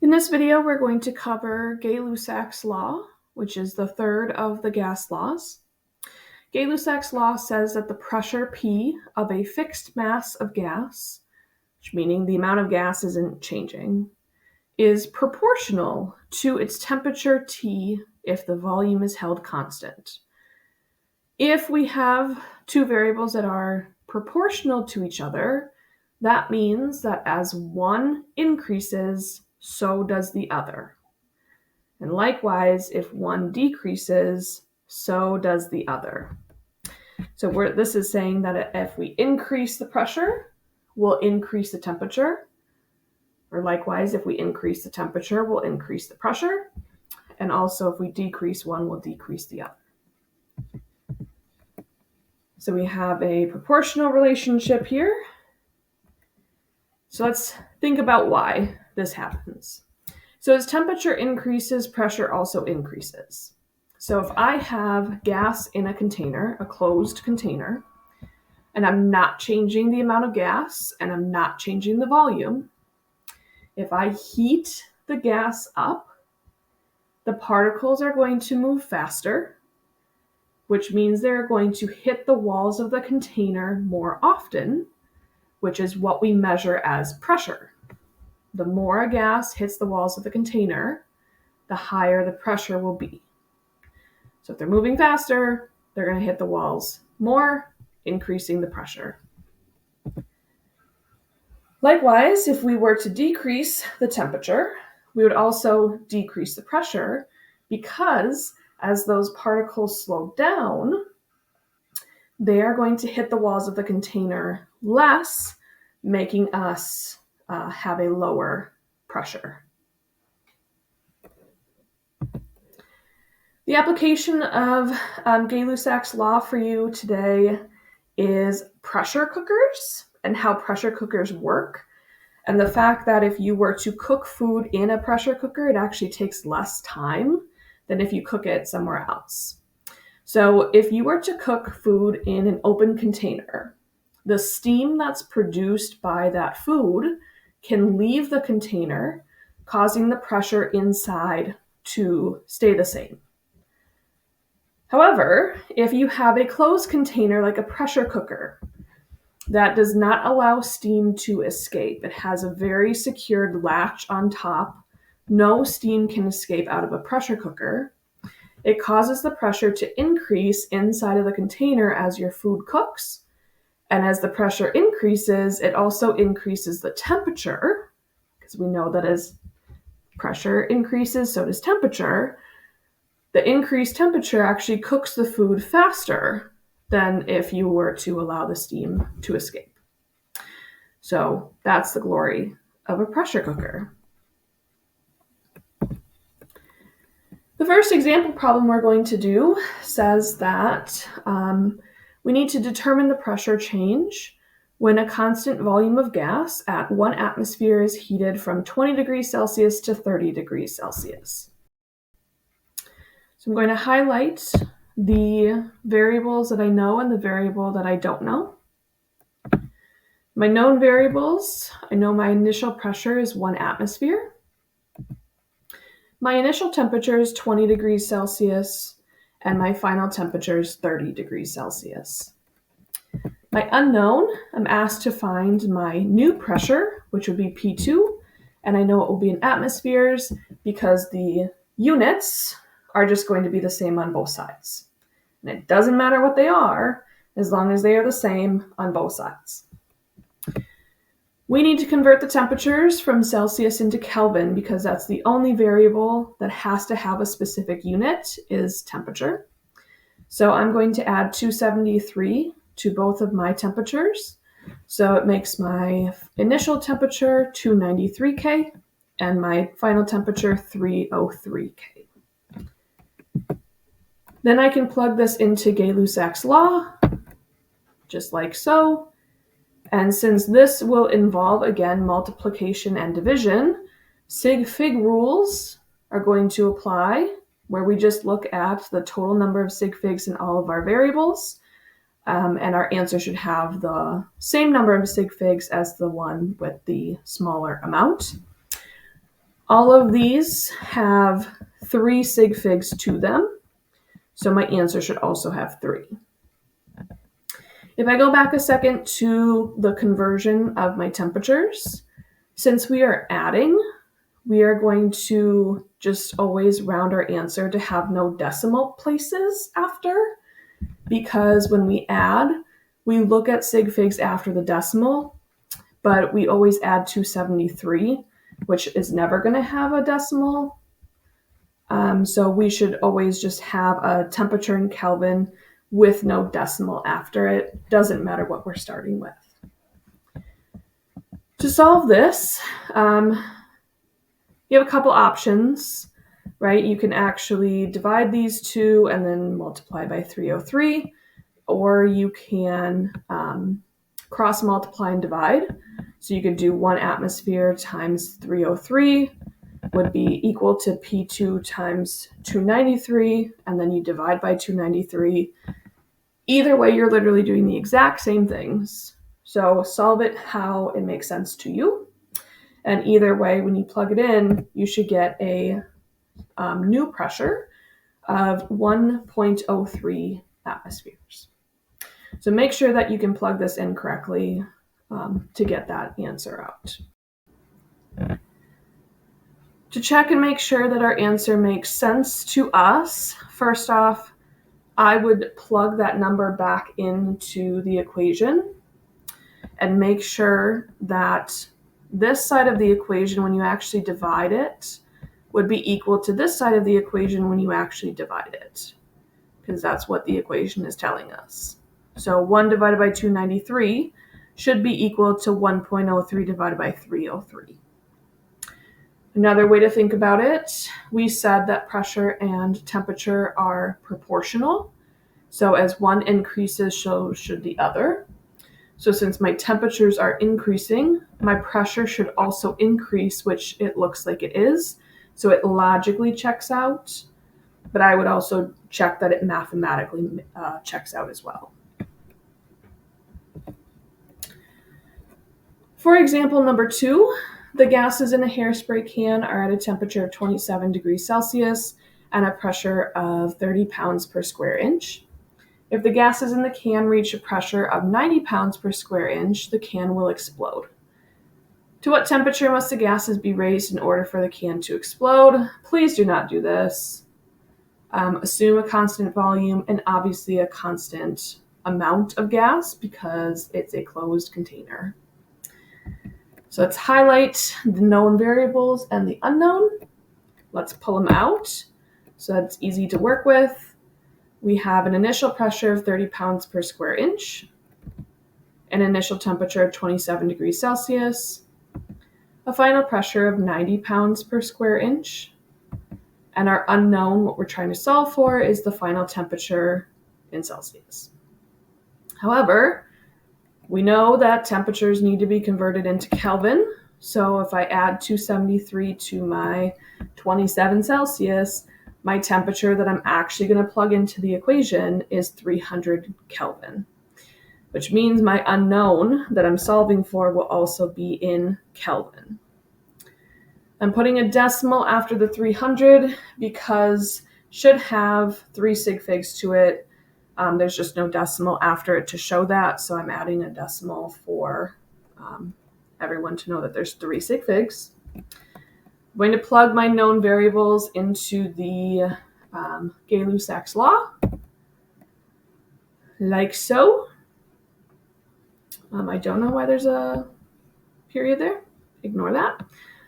In this video, we're going to cover Gay-Lussac's law, which is the third of the gas laws. Gay-Lussac's law says that the pressure P of a fixed mass of gas, which meaning the amount of gas isn't changing, is proportional to its temperature T if the volume is held constant. If we have two variables that are proportional to each other, that means that as one increases, so does the other. And likewise, if one decreases, so does the other. So this is saying that if we increase the pressure, we'll increase the temperature. Or likewise, if we increase the temperature, we'll increase the pressure. And also, if we decrease one, we'll decrease the other. So we have a proportional relationship here. So let's think about why this happens. So as temperature increases, pressure also increases. So if I have gas in a container, a closed container, and I'm not changing the amount of gas and I'm not changing the volume, if I heat the gas up, the particles are going to move faster, which means they're going to hit the walls of the container more often, which is what we measure as pressure. The more a gas hits the walls of the container, the higher the pressure will be. So if they're moving faster, they're going to hit the walls more, increasing the pressure. Likewise, if we were to decrease the temperature, we would also decrease the pressure because as those particles slow down, they are going to hit the walls of the container less, making us have a lower pressure. The application of Gay-Lussac's law for you today is pressure cookers and how pressure cookers work, and the fact that if you were to cook food in a pressure cooker, it actually takes less time than if you cook it somewhere else. So if you were to cook food in an open container, the steam that's produced by that food can leave the container, causing the pressure inside to stay the same. However, if you have a closed container like a pressure cooker that does not allow steam to escape, it has a very secured latch on top, no steam can escape out of a pressure cooker, it causes the pressure to increase inside of the container as your food cooks. And as the pressure increases, it also increases the temperature, because we know that as pressure increases, so does temperature. The increased temperature actually cooks the food faster than if you were to allow the steam to escape. So that's the glory of a pressure cooker. The first example problem we're going to do says that we need to determine the pressure change when a constant volume of gas at 1 atmosphere is heated from 20 degrees Celsius to 30 degrees Celsius. So I'm going to highlight the variables that I know and the variable that I don't know. My known variables, I know my initial pressure is 1 atmosphere. My initial temperature is 20 degrees Celsius, and my final temperature is 30 degrees Celsius. My unknown, I'm asked to find my new pressure, which would be P2, and I know it will be in atmospheres because the units are just going to be the same on both sides. And it doesn't matter what they are, as long as they are the same on both sides. We need to convert the temperatures from Celsius into Kelvin because that's the only variable that has to have a specific unit is temperature. So I'm going to add 273 to both of my temperatures. So it makes my initial temperature 293 K and my final temperature 303 K. Then I can plug this into Gay-Lussac's law, just like so. And since this will involve, again, multiplication and division, sig-fig rules are going to apply, where we just look at the total number of sig-figs in all of our variables, and our answer should have the same number of sig-figs as the one with the smaller amount. All of these have 3 sig figs to them, so my answer should also have 3. If I go back a second to the conversion of my temperatures, since we are adding, we are going to just always round our answer to have no decimal places after, because when we add, we look at sig figs after the decimal, but we always add 273, which is never going to have a decimal. So we should always just have a temperature in Kelvin with no decimal after it. Doesn't matter what we're starting with. To solve this, you have a couple options, right? You can actually divide these two and then multiply by 303, or you can cross multiply and divide. So you could do 1 atmosphere times 303 would be equal to P2 times 293, and then you divide by 293. Either way, you're literally doing the exact same things. So solve it how it makes sense to you. And either way, when you plug it in, you should get a new pressure of 1.03 atmospheres. So make sure that you can plug this in correctly to get that answer out. To check and make sure that our answer makes sense to us, first off, I would plug that number back into the equation and make sure that this side of the equation, when you actually divide it, would be equal to this side of the equation when you actually divide it, because that's what the equation is telling us. So 1 divided by 293 should be equal to 1.03 divided by 303. Another way to think about it, we said that pressure and temperature are proportional. So as one increases, so should the other. So since my temperatures are increasing, my pressure should also increase, which it looks like it is. So it logically checks out, but I would also check that it mathematically checks out as well. For example number 2, the gases in a hairspray can are at a temperature of 27 degrees Celsius and a pressure of 30 pounds per square inch. If the gases in the can reach a pressure of 90 pounds per square inch, the can will explode. To what temperature must the gases be raised in order for the can to explode? Please do not do this. Assume a constant volume and obviously a constant amount of gas because it's a closed container. So let's highlight the known variables and the unknown. Let's pull them out so that's easy to work with. We have an initial pressure of 30 pounds per square inch, an initial temperature of 27 degrees Celsius, a final pressure of 90 pounds per square inch, and our unknown, what we're trying to solve for, is the final temperature in Celsius. However, we know that temperatures need to be converted into Kelvin. So if I add 273 to my 27 Celsius, my temperature that I'm actually going to plug into the equation is 300 Kelvin, which means my unknown that I'm solving for will also be in Kelvin. I'm putting a decimal after the 300 because should have 3 sig figs to it. There's just no decimal after it to show that, so I'm adding a decimal for everyone to know that there's 3 sig figs. I'm going to plug my known variables into the Gay-Lussac's law, like so. I don't know why there's a period there. Ignore that.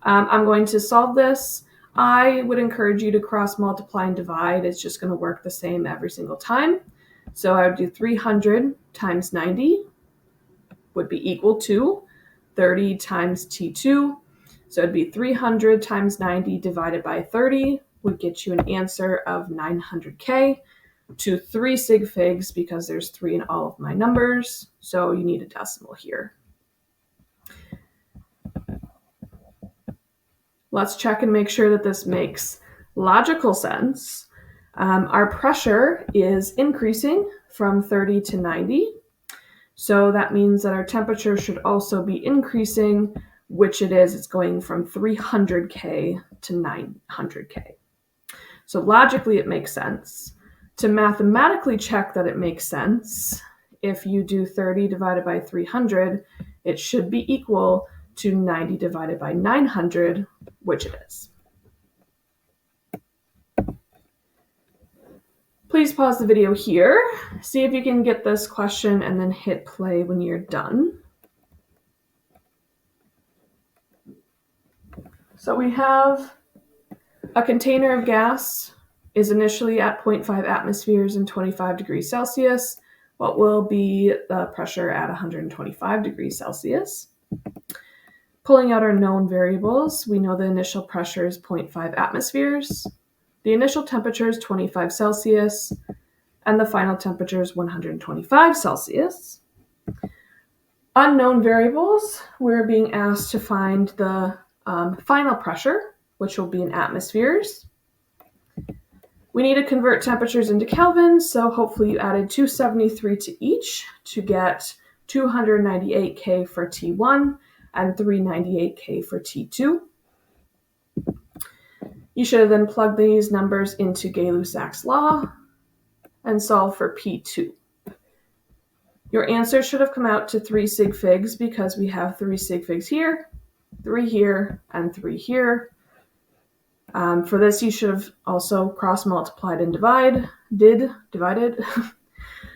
I'm going to solve this. I would encourage you to cross multiply and divide. It's just going to work the same every single time. So I would do 300 times 90 would be equal to 30 times T2. So it'd be 300 times 90 divided by 30 would get you an answer of 900K to 3 sig figs because there's 3 in all of my numbers. So you need a decimal here. Let's check and make sure that this makes logical sense. Our pressure is increasing from 30 to 90. So that means that our temperature should also be increasing which it is. It's going from 300K to 900K. So logically, it makes sense. To mathematically check that it makes sense, if you do 30 divided by 300, it should be equal to 90 divided by 900, which it is. Please pause the video here, see if you can get this question, and then hit play when you're done. So we have a container of gas is initially at 0.5 atmospheres and 25 degrees Celsius. What will be the pressure at 125 degrees Celsius? Pulling out our known variables, we know the initial pressure is 0.5 atmospheres. The initial temperature is 25 Celsius, and the final temperature is 125 Celsius. Unknown variables, we're being asked to find the final pressure, which will be in atmospheres. We need to convert temperatures into Kelvin, so hopefully you added 273 to each to get 298K for T1 and 398K for T2. You should have then plugged these numbers into Gay-Lussac's law and solve for P2. Your answer should have come out to 3 sig figs because we have 3 sig figs here, 3 here, and 3 here. For this, you should have also cross-multiplied and divided.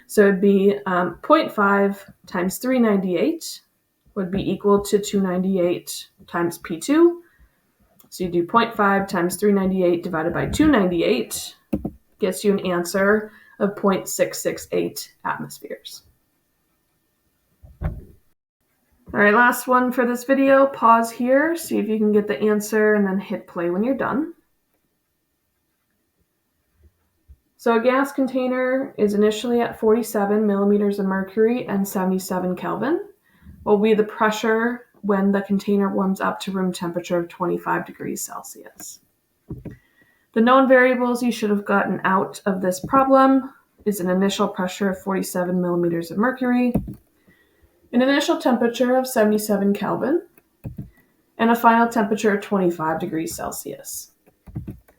So it'd be 0.5 times 398 would be equal to 298 times P2. So you do 0.5 times 398 divided by 298 gets you an answer of 0.668 atmospheres. All right, last one for this video. Pause here, see if you can get the answer, and then hit play when you're done. So a gas container is initially at 47 millimeters of mercury and 77 Kelvin. Will be the pressure when the container warms up to room temperature of 25 degrees Celsius. The known variables you should have gotten out of this problem is an initial pressure of 47 millimeters of mercury, an initial temperature of 77 Kelvin, and a final temperature of 25 degrees Celsius.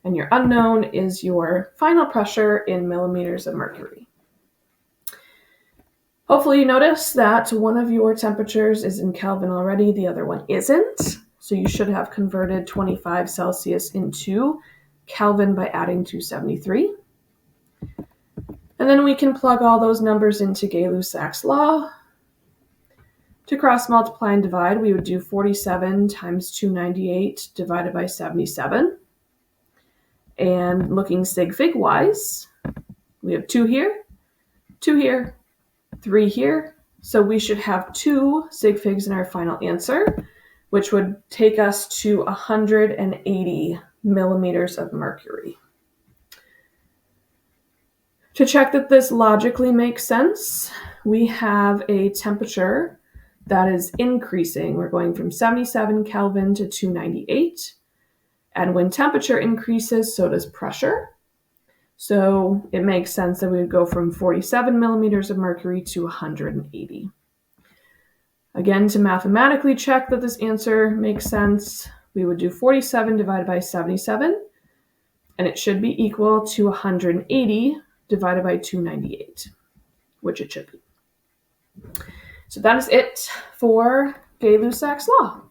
And your unknown is your final pressure in millimeters of mercury. Hopefully you notice that one of your temperatures is in Kelvin already, the other one isn't. So you should have converted 25 Celsius into Kelvin by adding 273. And then we can plug all those numbers into Gay-Lussac's law. To cross multiply and divide, we would do 47 times 298 divided by 77. And looking sig fig wise, we have 2 here, 2 here, 3 here. So we should have 2 sig figs in our final answer, which would take us to 180 millimeters of mercury. To check that this logically makes sense, we have a temperature that is increasing. We're going from 77 Kelvin to 298. And when temperature increases, so does pressure. So it makes sense that we would go from 47 millimeters of mercury to 180. Again, to mathematically check that this answer makes sense, we would do 47 divided by 77, and it should be equal to 180 divided by 298, which it should be. So that is it for Gay-Lussac's law.